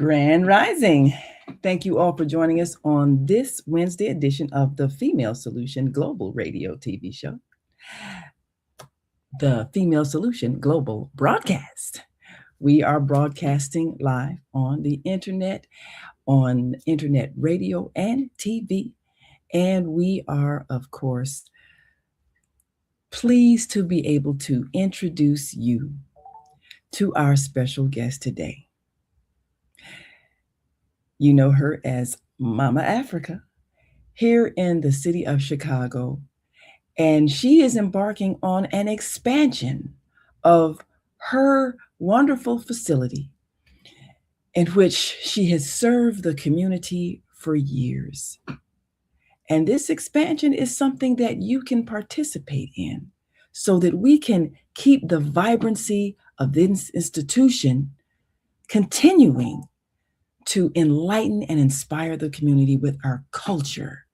Grand Rising. Thank you all for joining us on this Wednesday edition of the Female Solution Global Radio TV show, the Female Solution Global Broadcast. We are broadcasting live on the internet, on internet radio and TV. And we are, of course, pleased to be able to introduce you to our special guest today. You know her as Mama Africa here in the city of Chicago. And she is embarking on an expansion of her wonderful facility in which she has served the community for years. And this expansion is something that you can participate in so that we can keep the vibrancy of this institution continuing to enlighten and inspire the community with our culture.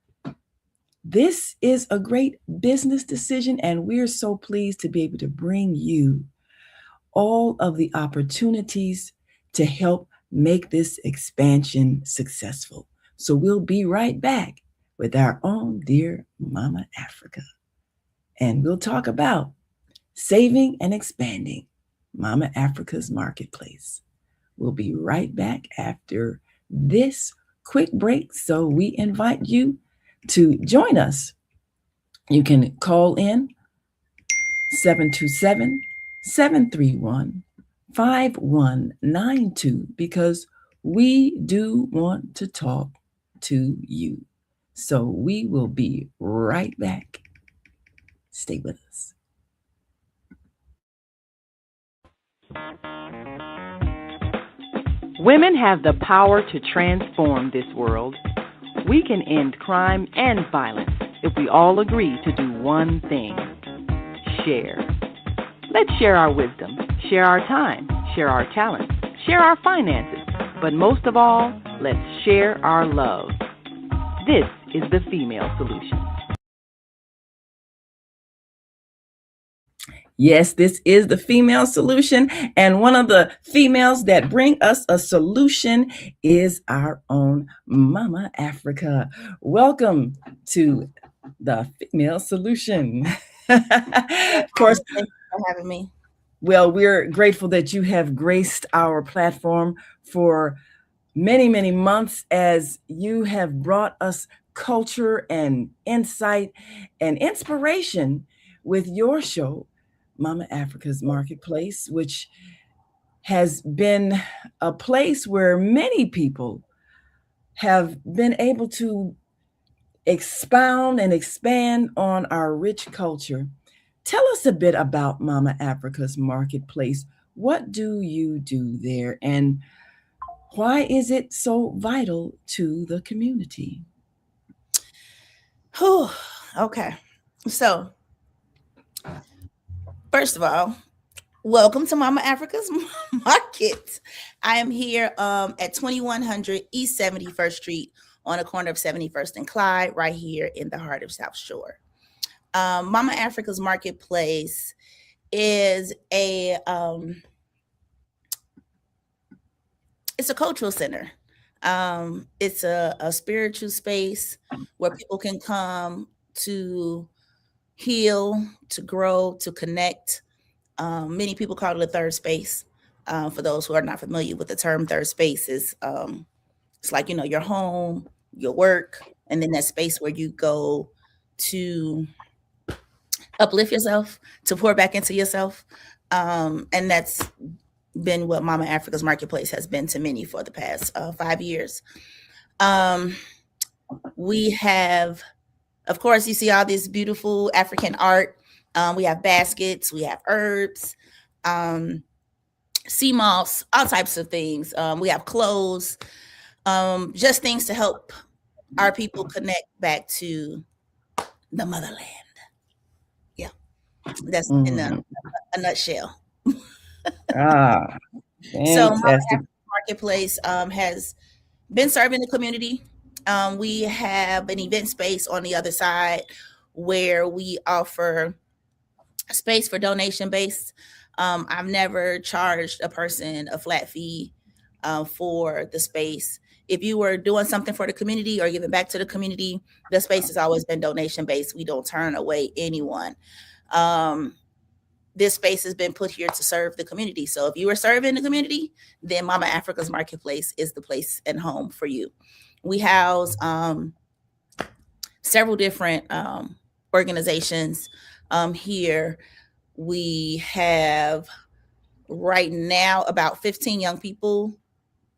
This is a great business decision, and we're so pleased to be able to bring you all of the opportunities to help make this expansion successful. So we'll be right back with our own dear Mama Africa. And we'll talk about saving and expanding Mama Africa's marketplace. We'll be right back after this quick break. So we invite you to join us. You can call in 727-731-5192 because we do want to talk to you. So we will be right back. Stay with us. Women have the power to transform this world. We can end crime and violence if we all agree to do one thing: share. Let's share our wisdom, share our time, share our talents, share our finances, but most of all, let's share our love. This is the Female Solution. Yes, this is the Female Solution, and one of the females that bring us a solution is our own Mama Africa. Welcome to the Female Solution. Of course, thank you for having me. Well, we're grateful that you have graced our platform for many, many months as you have brought us culture and insight and inspiration with your show, Mama Africa's Marketplace, which has been a place where many people have been able to expound and expand on our rich culture. Tell us a bit about Mama Africa's Marketplace. What do you do there, and why is it so vital to the community? Okay, so first of all, welcome to Mama Africa's Market. I am here at 2100 East 71st Street on the corner of 71st and Clyde, right here in the heart of South Shore. Mama Africa's Marketplace is it's a cultural center. It's a spiritual space where people can come to heal, to grow, to connect. Many people call it a third space. For those who are not familiar with the term third space, it's like, your home, your work, and then that space where you go to uplift yourself, to pour back into yourself. And that's been what Mama Africa's Marketplace has been to many for the past 5 years. We have, of course, you see all this beautiful African art. We have baskets, we have herbs, sea moss, all types of things. We have clothes, just things to help our people connect back to the motherland. Yeah, that's in a nutshell. So Mama Africa's Marketplace has been serving the community. We have an event space on the other side where we offer space for donation based. I've never charged a person a flat fee for the space. If you were doing something for the community or giving back to the community, the space has always been donation based. We don't turn away anyone. Um, this space has been put here to serve the community. So if you are serving the community, then Mama Africa's Marketplace is the place and home for you. We house several different organizations here. We have right now about 15 young people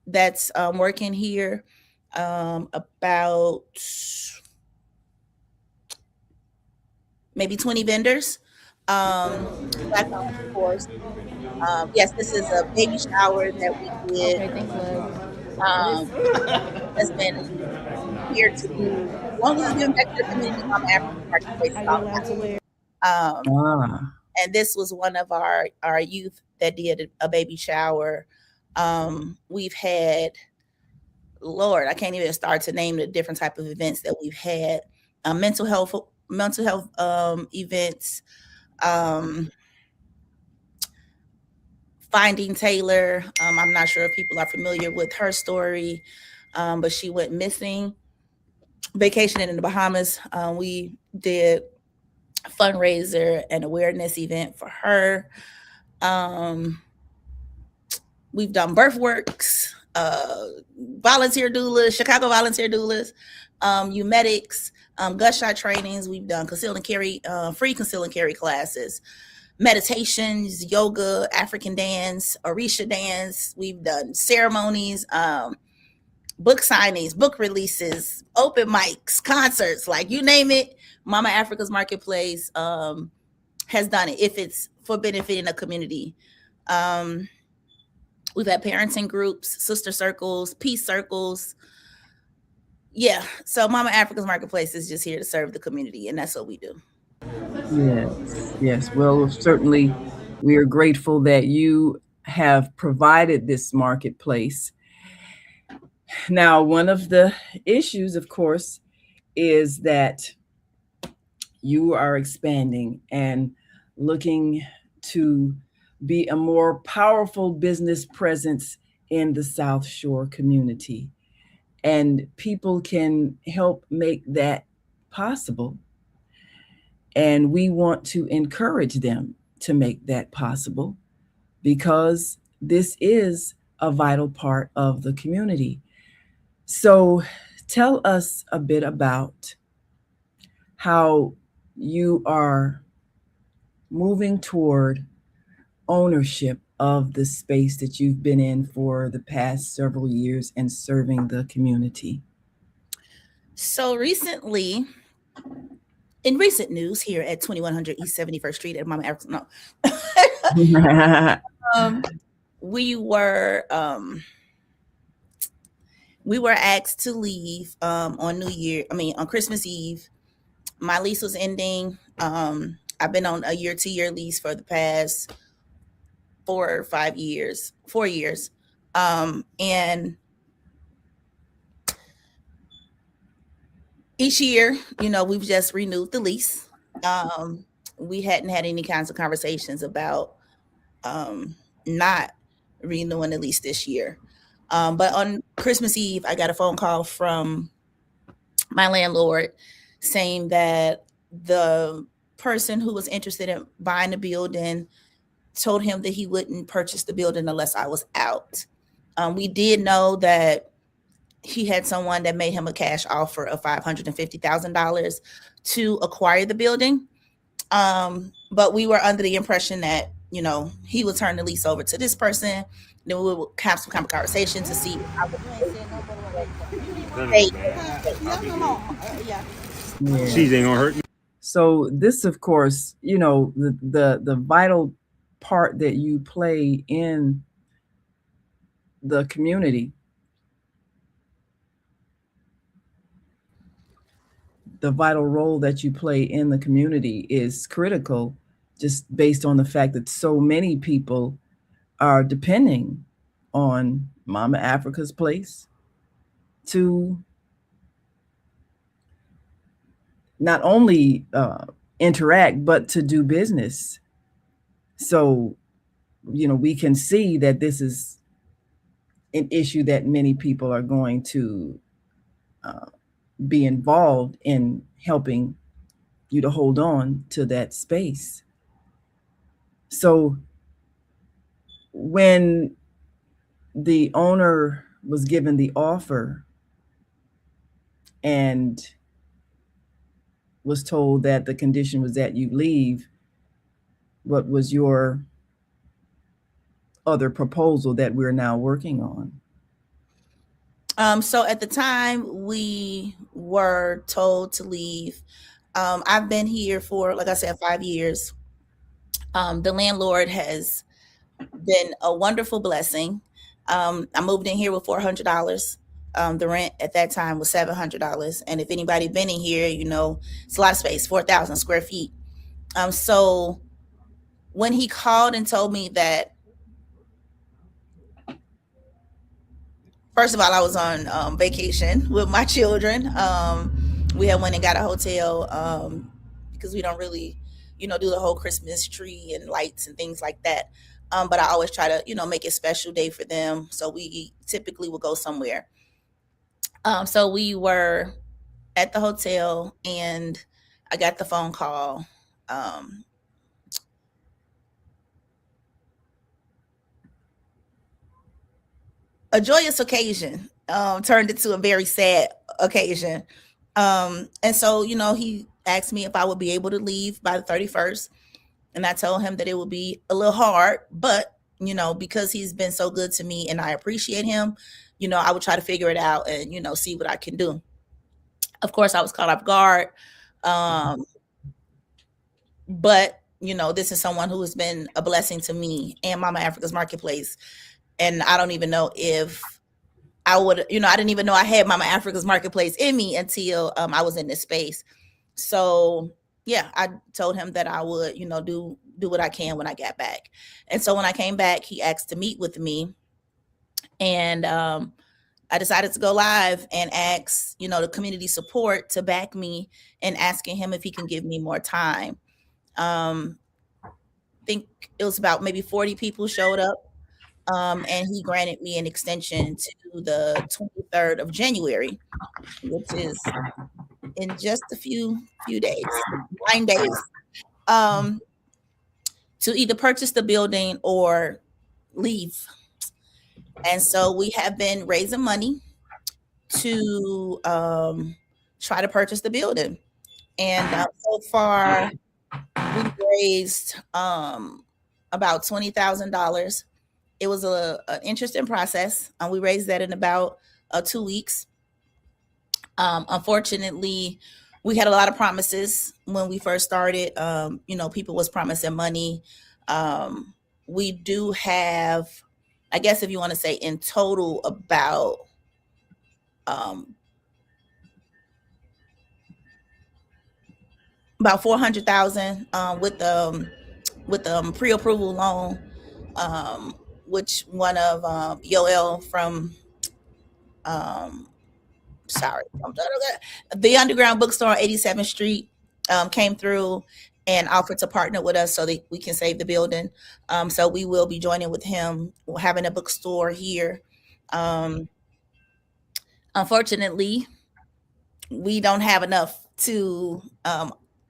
that's working here. About maybe 20 vendors. Black owned, of course. Yes, this is a baby shower that we did. Okay, thanks, love. Um, has been here to do as long as it's giving back to the community. Mama Africa's Marketplace is Are all you allowed to wear? about. Ah, And this was one of our youth that did a baby shower. We've had, Lord, I can't even start to name the different type of events that we've had. Mental health events. Um, Finding Taylor. I'm not sure if people are familiar with her story, but she went missing. Vacationing in the Bahamas. We did a fundraiser and awareness event for her. Um, we've done birth works, volunteer doulas, Chicago volunteer doulas, medics, gunshot trainings. We've done conceal and carry, free conceal and carry classes, meditations, yoga, African dance, Orisha dance. We've done ceremonies, book signings, book releases, open mics, concerts, like you name it. Mama Africa's Marketplace has done it if it's for benefiting a community. We've had parenting groups, sister circles, peace circles. Yeah, so Mama Africa's Marketplace is just here to serve the community, and that's what we do. yes, yes. Well, certainly we are grateful that you have provided this marketplace. Now, one of the issues, of course, is that you are expanding and looking to be a more powerful business presence in the South Shore community. And people can help make that possible. And we want to encourage them to make that possible because this is a vital part of the community. So tell us a bit about how you are moving toward ownership of the space that you've been in for the past several years and serving the community. So recently, in recent news here at 2100 East 71st Street at Mama Africa, no, um, we were um, we were asked to leave on New Year. I mean, on Christmas Eve. My lease was ending. I've been on a year-to-year lease for the past 4 or 5 years, 4 years, and each year, we've just renewed the lease. We hadn't had any kinds of conversations about not renewing the lease this year. But on Christmas Eve, I got a phone call from my landlord saying that the person who was interested in buying the building told him that he wouldn't purchase the building unless I was out. We did know that he had someone that made him a cash offer of $550,000 to acquire the building. But we were under the impression that, he would turn the lease over to this person. Then we would have some kind of conversation to see how they Yeah. Cheese ain't gonna hurt me. So this, of course, the vital part that you play in the community, the vital role that you play in the community is critical, just based on the fact that so many people are depending on Mama Africa's Place to not only interact but to do business. So we can see that this is an issue that many people are going to uh, be involved in helping you to hold on to that space. So when the owner was given the offer and was told that the condition was that you leave, what was your other proposal that we're now working on? So at the time we were told to leave, I've been here for, like I said, 5 years. The landlord has been a wonderful blessing. I moved in here with $400. The rent at that time was $700, and if anybody been in here, it's a lot of space, 4,000 square feet. So when he called and told me that, first of all, I was on vacation with my children. We had went and got a hotel because we don't really, do the whole Christmas tree and lights and things like that. But I always try to, make a special day for them. So we typically would go somewhere. So we were at the hotel and I got the phone call. Um, a joyous occasion turned into a very sad occasion. And so, he asked me if I would be able to leave by the 31st. And I told him that it would be a little hard, but, because he's been so good to me and I appreciate him, I would try to figure it out and, see what I can do. Of course, I was caught off guard. Um, but, this is someone who has been a blessing to me and Mama Africa's Marketplace. And I don't even know if I would, I didn't even know I had Mama Africa's Marketplace in me until I was in this space. So yeah, I told him that I would, do what I can when I got back. And so when I came back, he asked to meet with me, and I decided to go live and ask, the community support to back me and asking him if he can give me more time. I think it was about maybe 40 people showed up, and he granted me an extension to the 23rd of January, which is in just a few days, 9 days, um, to either purchase the building or leave. And so we have been raising money to try to purchase the building. And so far, we raised about $20,000. It was an interesting process. We raised that in about 2 weeks. Unfortunately, we had a lot of promises when we first started. People was promising money. We do have, I guess, if you want to say in total, um, about 400,000 with pre-approval loan, um, which one of Yoel from um, sorry, the Underground Bookstore on 87th Street came through and offered to partner with us so that we can save the building. So we will be joining with him, having a bookstore here. Um, Unfortunately, we don't have enough to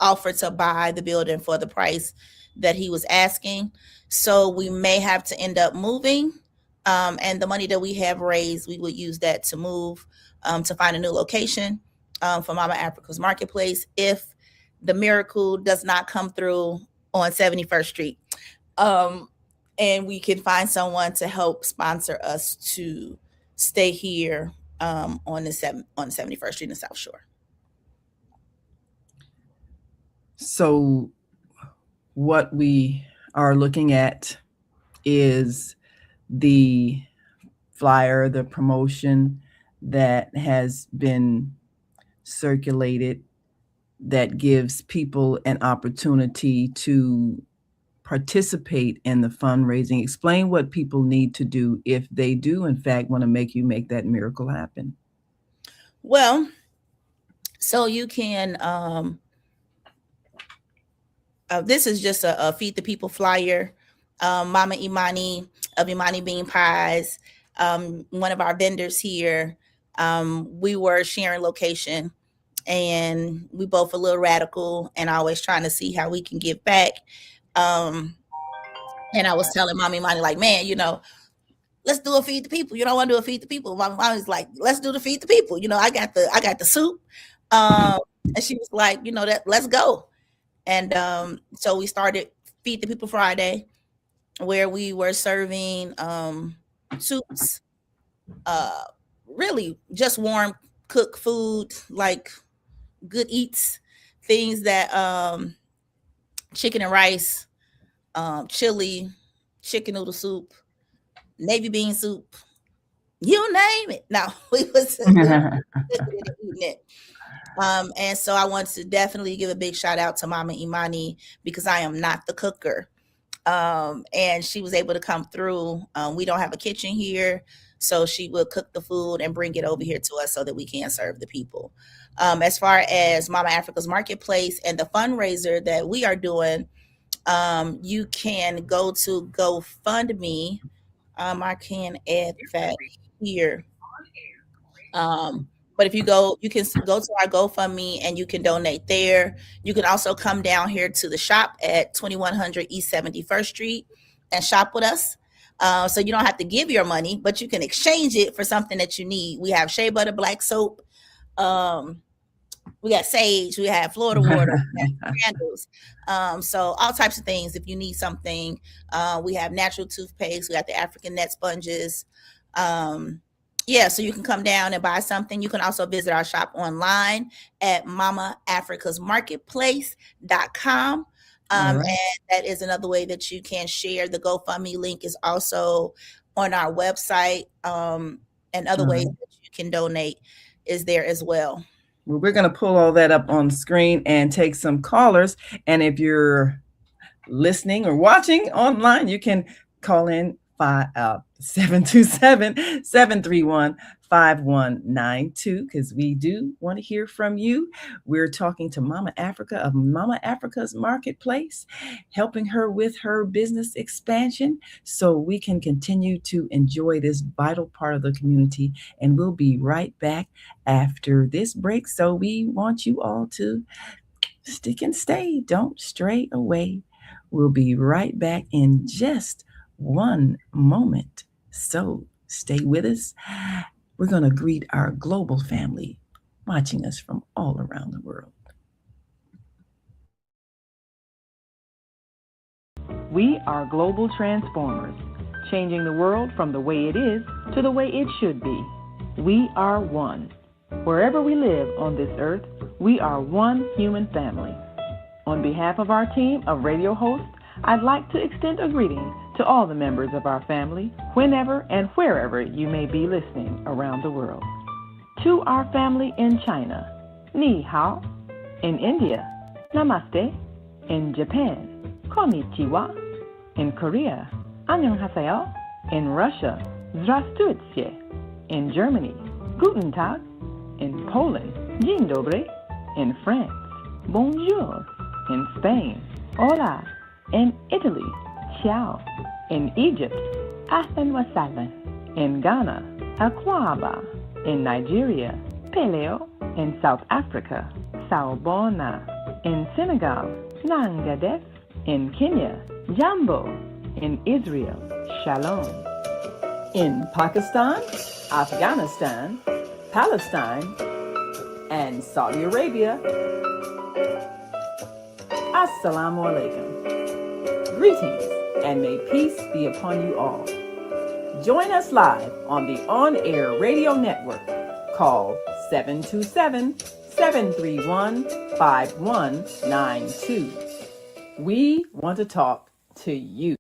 offer to buy the building for the price that he was asking. So we may have to end up moving. And the money that we have raised, we would use that to move to find a new location for Mama Africa's Marketplace if the miracle does not come through on 71st Street. Um, and we can find someone to help sponsor us to stay here on 71st Street in the South Shore. So, what we are looking at is the flyer, the promotion that has been circulated that gives people an opportunity to participate in the fundraising. Explain what people need to do if they do, in fact, want to make that miracle happen. Well, so you can this is just a Feed the People flyer. Mama Imani of Imani Bean Pies one of our vendors here. We were sharing location, and we both a little radical and always trying to see how we can give back. Um, and I was telling mommy, money like, man, let's do a feed the people. You don't want to do a feed the people. My mom was like, let's do the feed the people. I got the soup. Um, and she was like, that let's go. And so we started Feed the People Friday, where we were serving soups, uh, really just warm cooked food, like good eats, things that chicken and rice, chili, chicken noodle soup, navy bean soup, you name it. Now we was cooking it and eating it. And so I want to definitely give a big shout out to Mama Imani because I am not the cooker. And she was able to come through. We don't have a kitchen here, so she will cook the food and bring it over here to us so that we can serve the people. As far as Mama Africa's Marketplace and the fundraiser that we are doing, you can go to GoFundMe. I can add that here. Um, but if you go, you can go to our GoFundMe and you can donate there. You can also come down here to the shop at 2100 East 71st Street and shop with us. So you don't have to give your money, but you can exchange it for something that you need. We have shea butter, black soap. Um, we got sage, we have Florida water, we have candles. So all types of things. If you need something, we have natural toothpaste. We got the African net sponges. Um, yeah, so you can come down and buy something. You can also visit our shop online at mamaafricasmarketplace.com. All And right. that is another way that you can share. The GoFundMe link is also on our website. And other All ways right. that you can donate is there as well. Well, we're going to pull all that up on the screen and take some callers. And if you're listening or watching online, you can call in 727-731-5192 because we do want to hear from you. We're talking to Mama Africa of Mama Africa's Marketplace, helping her with her business expansion so we can continue to enjoy this vital part of the community. And we'll be right back after this break. So we want you all to stick and stay. Don't stray away. We'll be right back in just one moment. So stay with us. We're going to greet our global family watching us from all around the world. We are global transformers, changing the world from the way it is to the way it should be. We are one. Wherever we live on this earth, we are one human family. On behalf of our team of radio hosts, I'd like to extend a greeting to all the members of our family, whenever and wherever you may be listening around the world. To our family in China, Ni Hao. In India, Namaste. In Japan, Konnichiwa. In Korea, Annyeonghaseyo. In Russia, Здравствуйте. In Germany, Guten Tag. In Poland, Dzień dobry. In France, Bonjour. In Spain, Hola. In Italy, Ciao. In Egypt, Ahlan wa sahlan. In Ghana, Akwaba. In Nigeria, Peleo. In South Africa, Sawubona. In Senegal, Nangadef. In Kenya, Jambo. In Israel, Shalom. In Pakistan, Afghanistan, Palestine, and Saudi Arabia, Assalamu alaikum. Greetings, and may peace be upon you all. Join us live on the on-air radio network called 727-731-5192. We want to talk to you.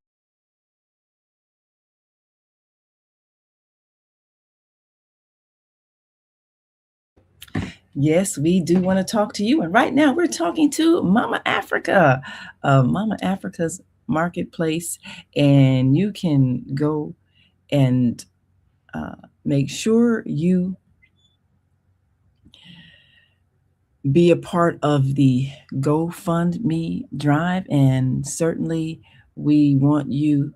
Yes, we do want to talk to you. And right now we're talking to Mama Africa, Mama Africa's Marketplace. And you can go and make sure you be a part of the GoFundMe drive. And certainly we want you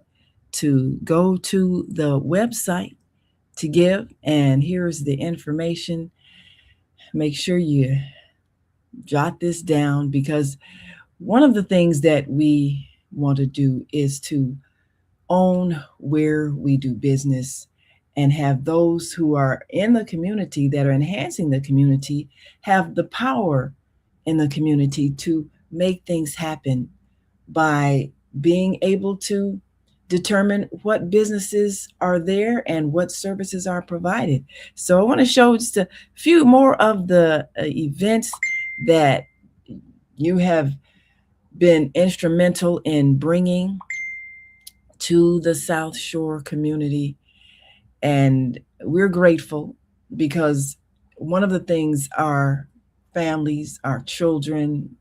to go to the website to give. And here's the information. Make sure you jot this down, because one of the things that we want to do is to own where we do business and have those who are in the community that are enhancing the community have the power in the community to make things happen by being able to determine what businesses are there and what services are provided. So I want to show just a few more of the events that you have been instrumental in bringing to the South Shore community. And we're grateful because one of the things our families, our children,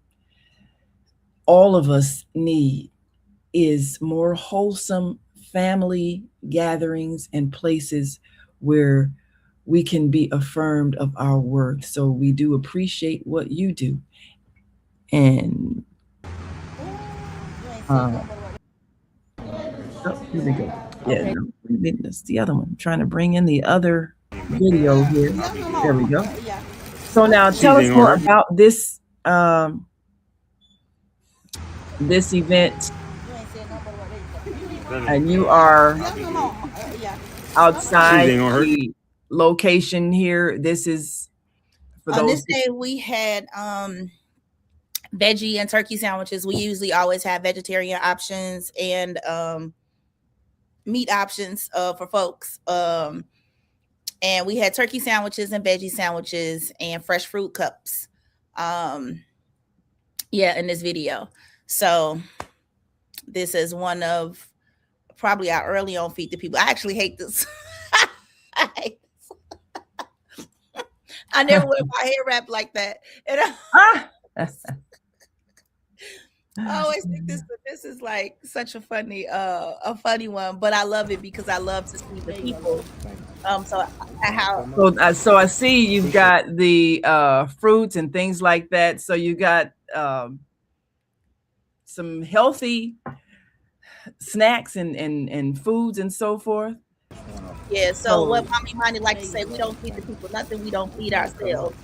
all of us need is more wholesome family gatherings and places where we can be affirmed of our worth. So we do appreciate what you do. And uh, oh, here we go. Yeah, no, that's the other one. I'm trying to bring in the other video here. There we go. So now tell us more about this event. And you are outside the location here. This is for On those. this day, we had veggie and turkey sandwiches. We usually always have vegetarian options and meat options for folks. And we had turkey sandwiches and veggie sandwiches and fresh fruit cups. Yeah, in this video. So this is one of probably our early on Feed the People. I actually hate this. I never wear my hair wrapped like that. And I always think this is like such a funny one, but I love it because I love to see the people. So I see you've got the fruits and things like that. So you got some healthy snacks and foods and so forth. Yeah. So what Mommy Money like to say, we don't feed the people nothing. We don't feed ourselves.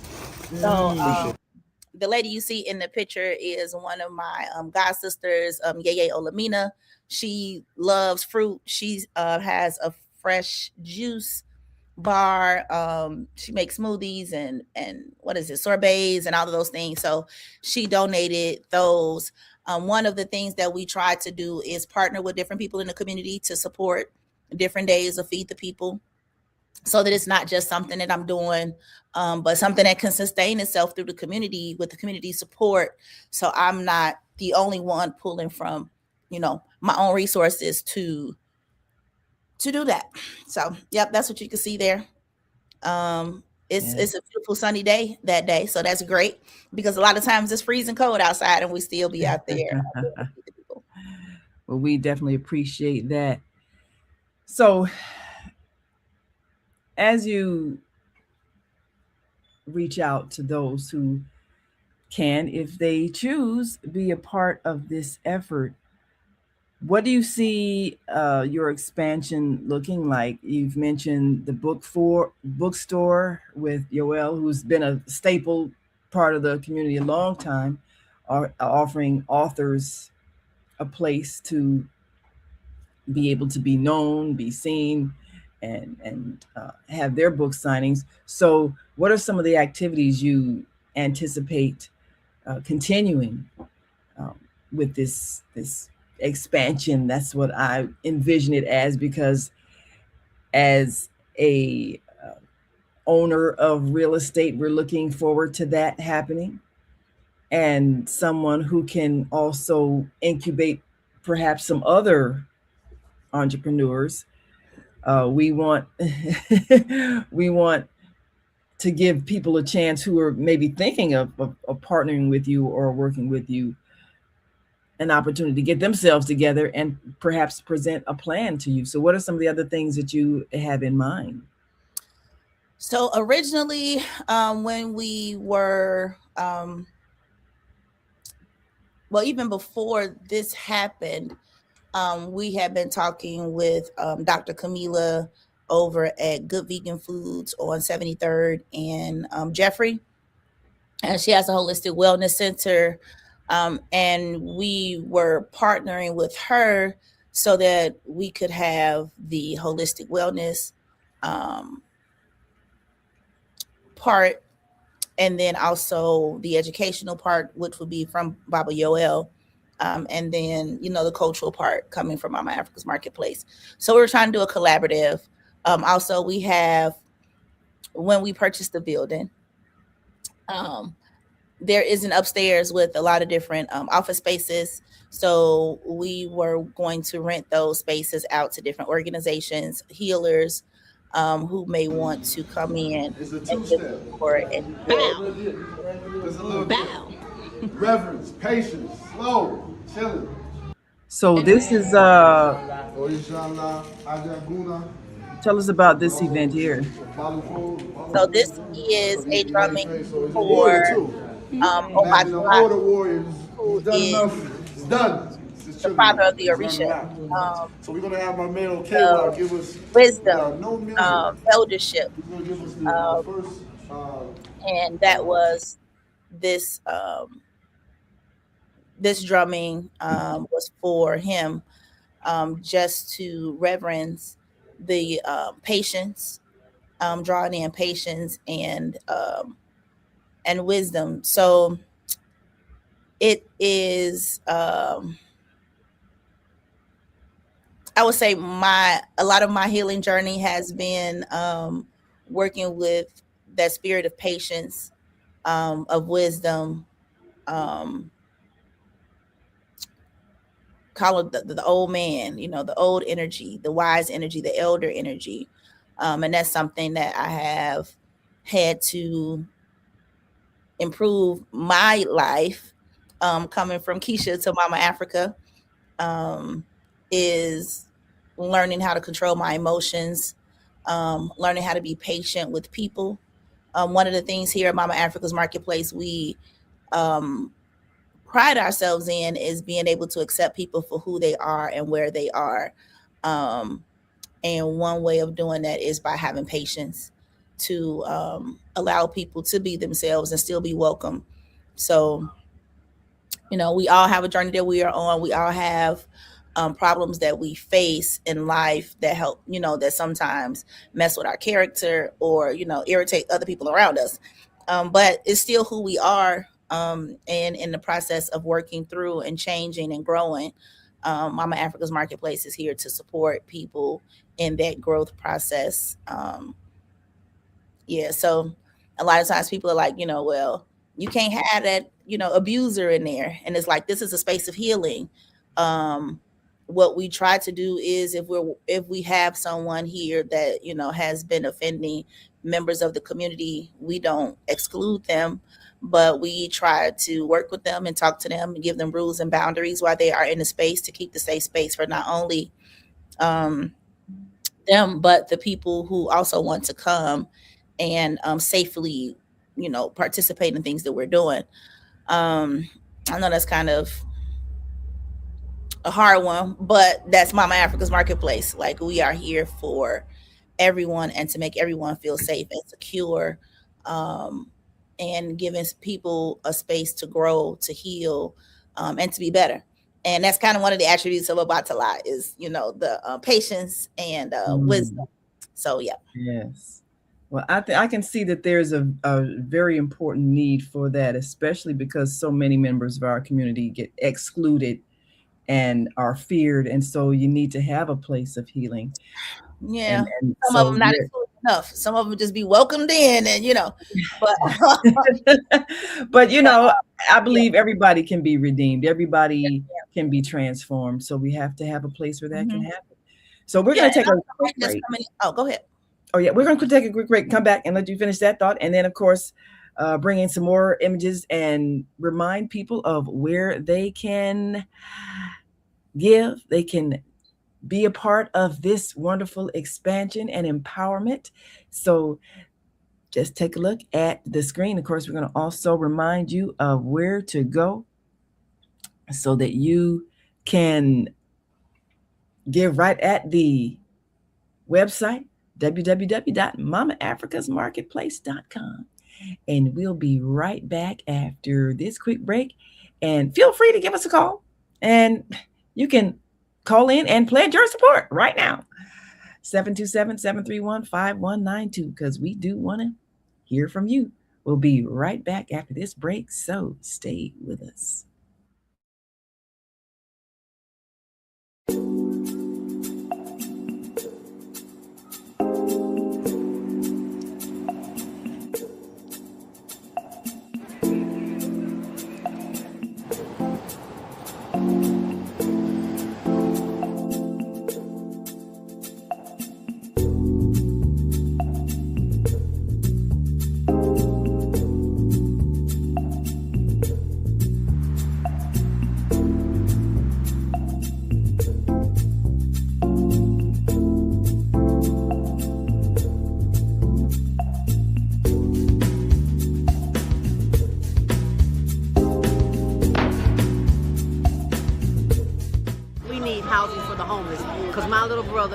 So the lady you see in the picture is one of my god sisters, Yeye Olamina. She loves fruit. She has a fresh juice bar. She makes smoothies and what is it, sorbets and all of those things. So she donated those. One of the things that we try to do is partner with different people in the community to support different days of Feed the People, so that it's not just something that I'm doing, but something that can sustain itself through the community with the community support. So I'm not the only one pulling from, my own resources to do that. So, yep, that's what you can see there. It's a beautiful sunny day that day, so that's great because a lot of times it's freezing cold outside and we still be out there. Well, we definitely appreciate that. So as you reach out to those who can, if they choose, be a part of this effort, what do you see your expansion looking like? You've mentioned the bookstore with Yoel, who's been a staple part of the community a long time, offering authors a place to be able to be known, be seen, and have their book signings. So, what are some of the activities you anticipate continuing um, with this expansion? That's what I envision it as, because as a owner of real estate, we're looking forward to that happening, and someone who can also incubate perhaps some other entrepreneurs. We want we want to give people a chance who are maybe thinking of partnering with you or working with you an opportunity to get themselves together and perhaps present a plan to you. So what are some of the other things that you have in mind? So originally, when we were, well, even before this happened, we had been talking with Dr. Camila over at Good Vegan Foods on 73rd and Jeffrey. And she has a holistic wellness center. And we were partnering with her so that we could have the holistic wellness um, part, and then also the educational part, which would be from Baba Yoel. And then, the cultural part coming from Mama Africa's Marketplace. So we were trying to do a collaborative. Also, we have, when we purchased the building, um, there is an upstairs with a lot of different office spaces. So we were going to rent those spaces out to different organizations, healers, who may want to come in It's a and give two-step. support and heal. Bow. Just a little bow. Reverence, patience, slow, chilling. So this is Oh, inshallah, ajaguna, tell us about this event here. baluko. So this is a drumming So he's a for warrior too. Imagine an Obatala, older warrior who who's done is enough. He's done. He's the chilling father now. of the He's learned a Orisha, lot. So we're gonna have my man the OKY give us. We wisdom, got no music. eldership, He's gonna give us the um, first. and that was this this drumming was for him, just to reverence the patience, drawing in patience and wisdom. So it is, I would say, a lot of my healing journey has been working with that spirit of patience, of wisdom, um, call it the old man, the old energy, the wise energy, the elder energy. And that's something that I have had to improve my life, coming from Keisha to Mama Africa, um, is learning how to control my emotions, learning how to be patient with people. One of the things here at Mama Africa's Marketplace, we um, pride ourselves in is being able to accept people for who they are and where they are. Um, and one way of doing that is by having patience to allow people to be themselves and still be welcome. So, we all have a journey that we are on. We all have problems that we face in life that help, that sometimes mess with our character or, irritate other people around us. But it's still who we are. And in the process of working through and changing and growing, Mama Africa's Marketplace is here to support people in that growth process. Yeah, so a lot of times people are like, well, you can't have that, abuser in there. And it's like, this is a space of healing. Um, what we try to do is, if we have someone here that, has been offending members of the community, we don't exclude them, but we try to work with them and talk to them and give them rules and boundaries while they are in the space, to keep the safe space for not only um, them, but the people who also want to come and safely, participate in things that we're doing. Um, I know that's kind of a hard one, but that's Mama Africa's Marketplace. Like, we are here for everyone and to make everyone feel safe and secure, um, and giving people a space to grow, to heal, and to be better. And that's kind of one of the attributes of Abatala is, the patience and wisdom. Mm, So yeah. yes. Well, I can see that there's a very important need for that, especially because so many members of our community get excluded and are feared, and so you need to have a place of healing. Yeah, And some of so them not excluded enough. Some of them just be welcomed in, and but but but I yeah, believe everybody can be redeemed. Everybody can be transformed. So we have to have a place where that can hmm happen. So we're yeah. going And to take a quick I'm just break. coming. Oh, go ahead. Oh yeah, we're going to take a quick break, come back and let you finish that thought, and then of course, bring in some more images and remind people of where they can give, they can be a part of this wonderful expansion and empowerment. So just take a look at the screen. Of course, we're going to also remind you of where to go so that you can give right at the website, www.mamaafricasmarketplace.com. And we'll be right back after this quick break. And feel free to give us a call. And you can call in and pledge your support right now. 727-731-5192, because we do want to hear from you. We'll be right back after this break, so stay with us.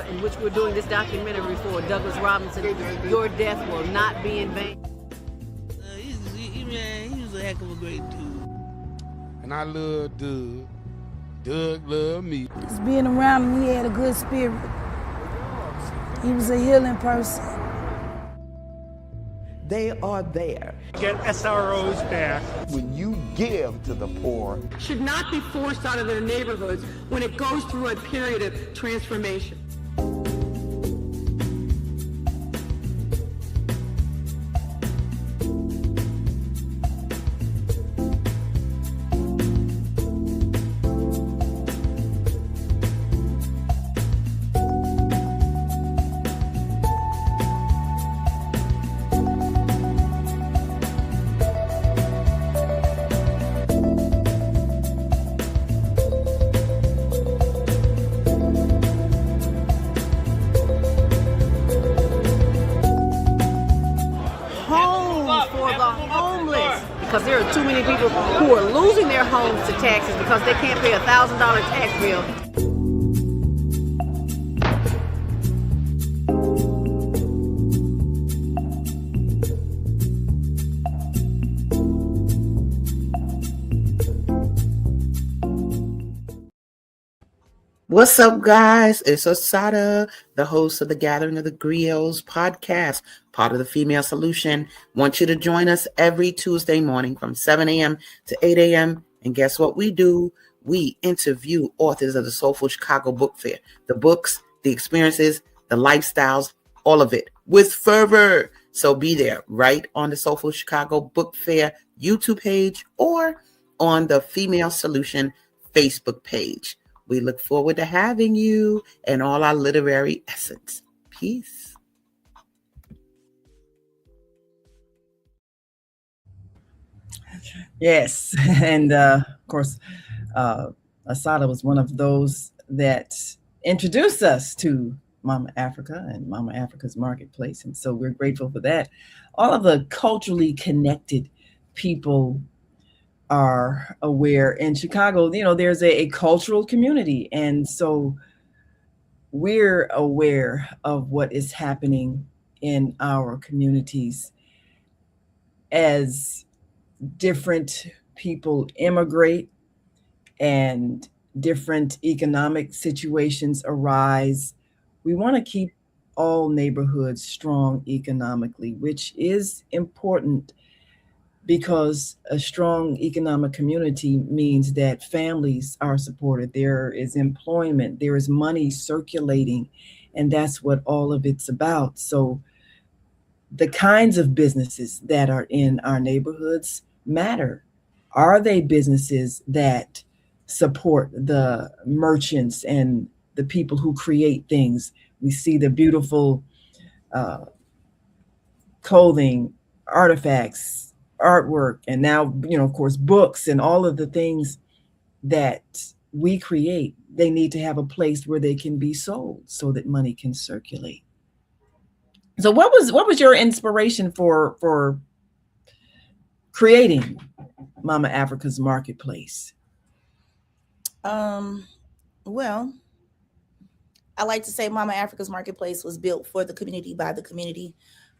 In which we're doing this documentary for Douglas Robinson, Your Death Will Not Be in Vain. He was a heck of a great dude. And I love Doug. Doug loved me. Just being around him, he had a good spirit. He was a healing person. They are there. Get SROs back. When you give to the poor, should not be forced out of their neighborhoods when it goes through a period of transformation. Because there are too many people who are losing their homes to taxes because they can't pay a $1,000 tax bill. What's up, guys? It's Asada, the host of the Gathering of the Griots podcast, part of the Female Solution. Want you to join us every Tuesday morning from 7 a.m. to 8 a.m. And guess what we do? We interview authors of the Soulful Chicago Book Fair. The books, the experiences, the lifestyles, all of it with fervor. So be there right on the Soulful Chicago Book Fair YouTube page or on the Female Solution Facebook page. We look forward to having you and all our literary essence. Peace. Yes. And of course, Asada was one of those that introduced us to Mama Africa and Mama Africa's Marketplace. And so we're grateful for that. All of the culturally connected people are aware in Chicago, there's a cultural community. And so we're aware of what is happening in our communities as different people immigrate and different economic situations arise. We want to keep all neighborhoods strong economically, which is important because a strong economic community means that families are supported. There is employment, there is money circulating, and that's what all of it's about. So the kinds of businesses that are in our neighborhoods matter. Are they businesses that support the merchants and the people who create things? We see the beautiful clothing, artifacts, artwork, and now, of course, books and all of the things that we create. They need to have a place where they can be sold so that money can circulate. So what was your inspiration for creating Mama Africa's Marketplace? Well, I like to say Mama Africa's Marketplace was built for the community by the community.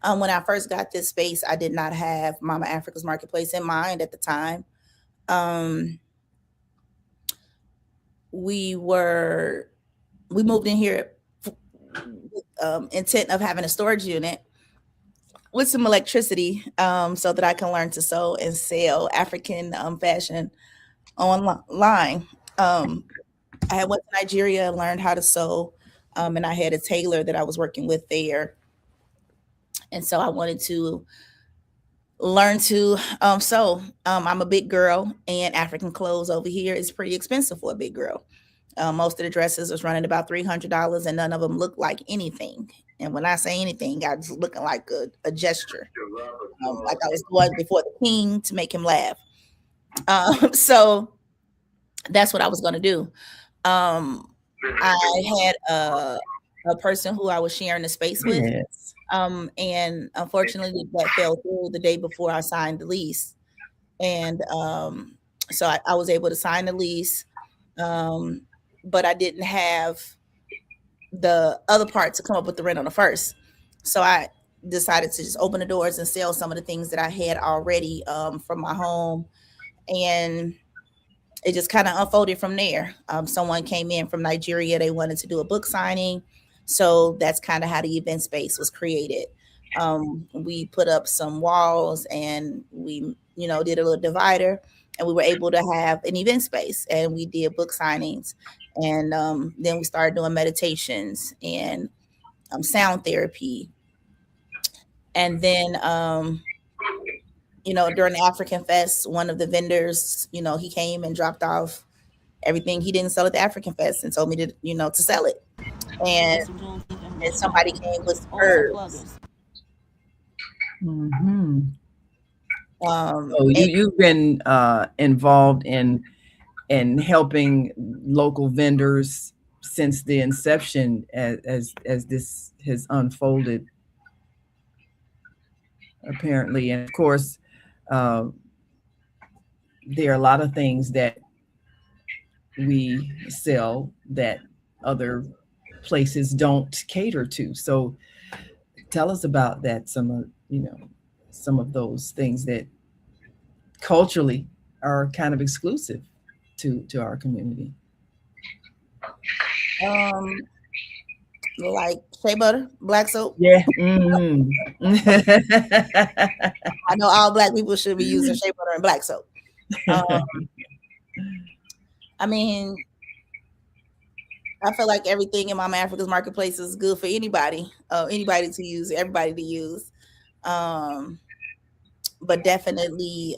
When I first got this space, I did not have Mama Africa's Marketplace in mind at the time. We moved in here intent of having a storage unit with some electricity, so that I can learn to sew and sell African fashion online. I had went to Nigeria and learned how to sew, and I had a tailor that I was working with there, and so I wanted to learn to sew. I'm a big girl, and African clothes over here is pretty expensive for a big girl. Most of the dresses was running about $300, and none of them looked like anything. And when I say anything, I was looking like a gesture, like I was going before the king to make him laugh. So that's what I was going to do. I had a person who I was sharing the space with, Yes. and unfortunately that fell through the day before I signed the lease. And so I was able to sign the lease, but I didn't have the other part to come up with the rent on the first. So I decided to just open the doors and sell some of the things that I had already from my home. And it just kind of unfolded from there. Someone came in from Nigeria. They wanted to do a book signing. So that's kind of how the event space was created. We put up some walls, and we, did a little divider, and we were able to have an event space, and we did book signings. And then we started doing meditations and sound therapy. And then, during the African Fest, one of the vendors, he came and dropped off everything he didn't sell at the African Fest and told me to, to sell it. And somebody came with herbs. Mm-hmm. So you've been involved in helping local vendors since the inception, as this has unfolded, apparently. And of course, there are a lot of things that we sell that other places don't cater to. So tell us about that. Some of those things that culturally are kind of exclusive to our community. Like shea butter, black soap. Yeah. Mm-hmm. I know all Black people should be using shea butter and black soap. I mean, I feel like everything in Mama Africa's Marketplace is good for anybody to use, everybody to use. But definitely,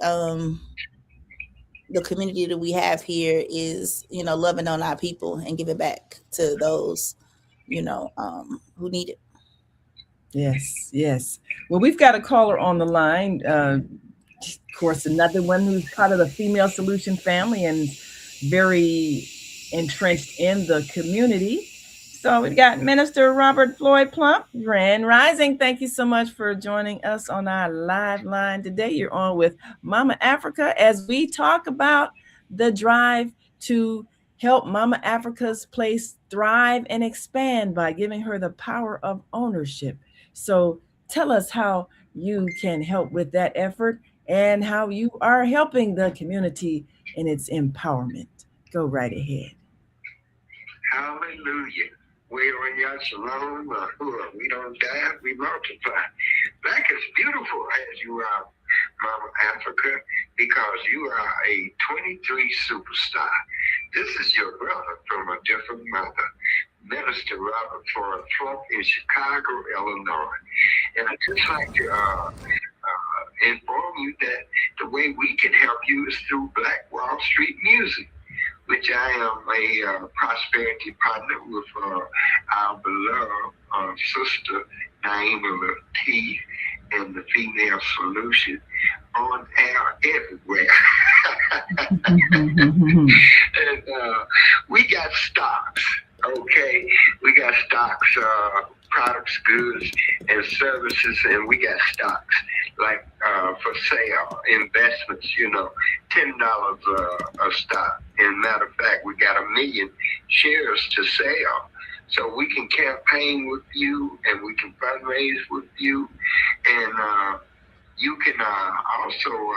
the community that we have here is, loving on our people and giving back to those, who need it. Yes. Well, we've got a caller on the line. Of course, another one who's part of the Female Solution family and very entrenched in the community. So we've got Minister Robert Floyd Plump, Grand Rising. Thank you so much for joining us on our live line today. You're on with Mama Africa as we talk about the drive to help Mama Africa's place thrive and expand by giving her the power of ownership. So tell us how you can help with that effort and how you are helping the community in its empowerment. Go right ahead. Hallelujah. We are your shalom. We don't die, we multiply. Black is beautiful as you are, Mama Africa, because you are a 23 superstar. This is your brother from a different mother, Minister Robert Floyd Plump in Chicago, Illinois. And I'd just like to inform you that the way we can help you is through Black Wall Street Music, which I am a prosperity partner with our beloved sister Naimah and the Female Solution on air everywhere. And we got stocks, okay? We got stocks, products, goods, and services, and we got stocks like for sale, investments, $10 a stock. And matter of fact, we got 1 million shares to sell. so we can campaign with you and we can fundraise with you, and you can also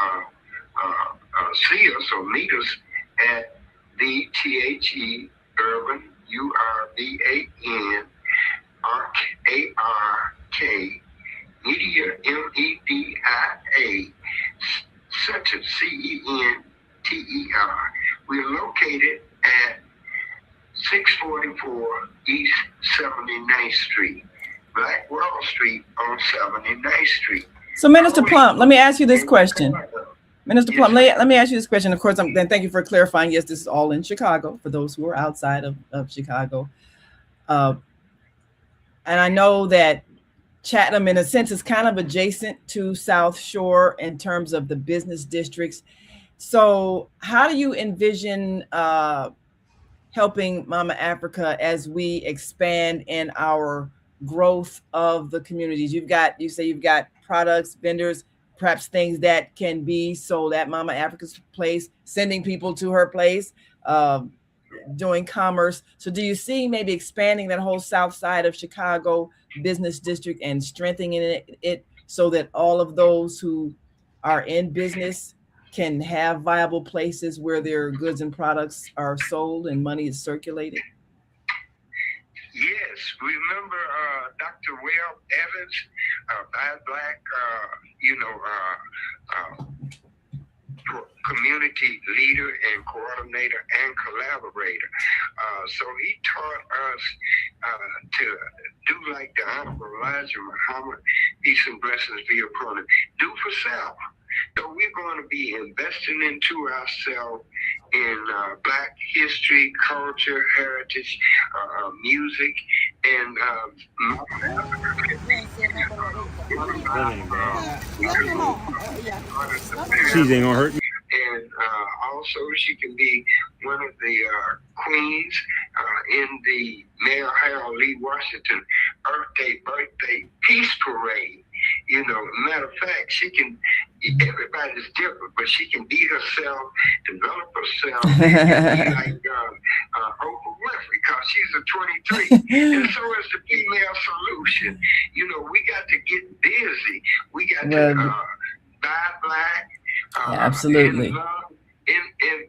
see us or meet us at the THE Urban URBAN ARK Media MEDIA Center CENTER. We're located at 644 East 79th Street, Black Wall Street on 79th Street. So, Minister Plump, let me ask you this question. Minister Plump, let me ask you this question. Of course, then thank you for clarifying. Yes, this is all in Chicago for those who are outside of Chicago. And I know that Chatham, in a sense, is kind of adjacent to South Shore in terms of the business districts. So how do you envision helping Mama Africa as we expand in our growth of the communities? You say you've got products, vendors, perhaps things that can be sold at Mama Africa's place, sending people to her place, doing commerce. So do you see maybe expanding that whole south side of Chicago business district and strengthening it so that all of those who are in business can have viable places where their goods and products are sold and money is circulated? Yes, remember Dr. Webb Evans, Bad Black, community leader and coordinator and collaborator. So he taught us to do like the Honorable Elijah Muhammad, peace and blessings be upon him, do for self. So we're going to be investing into ourselves in Black history, culture, heritage, music, and She ain't gonna hurt me. And also she can be one of the queens in the Mayor Harold Lee Washington birthday peace parade. You know, matter of fact, she can, everybody's different, but she can be herself, develop herself, and be like Oprah Winfrey, because she's a 23. And so is the female solution. You know, we got to get busy. We got to buy Black. Absolutely. In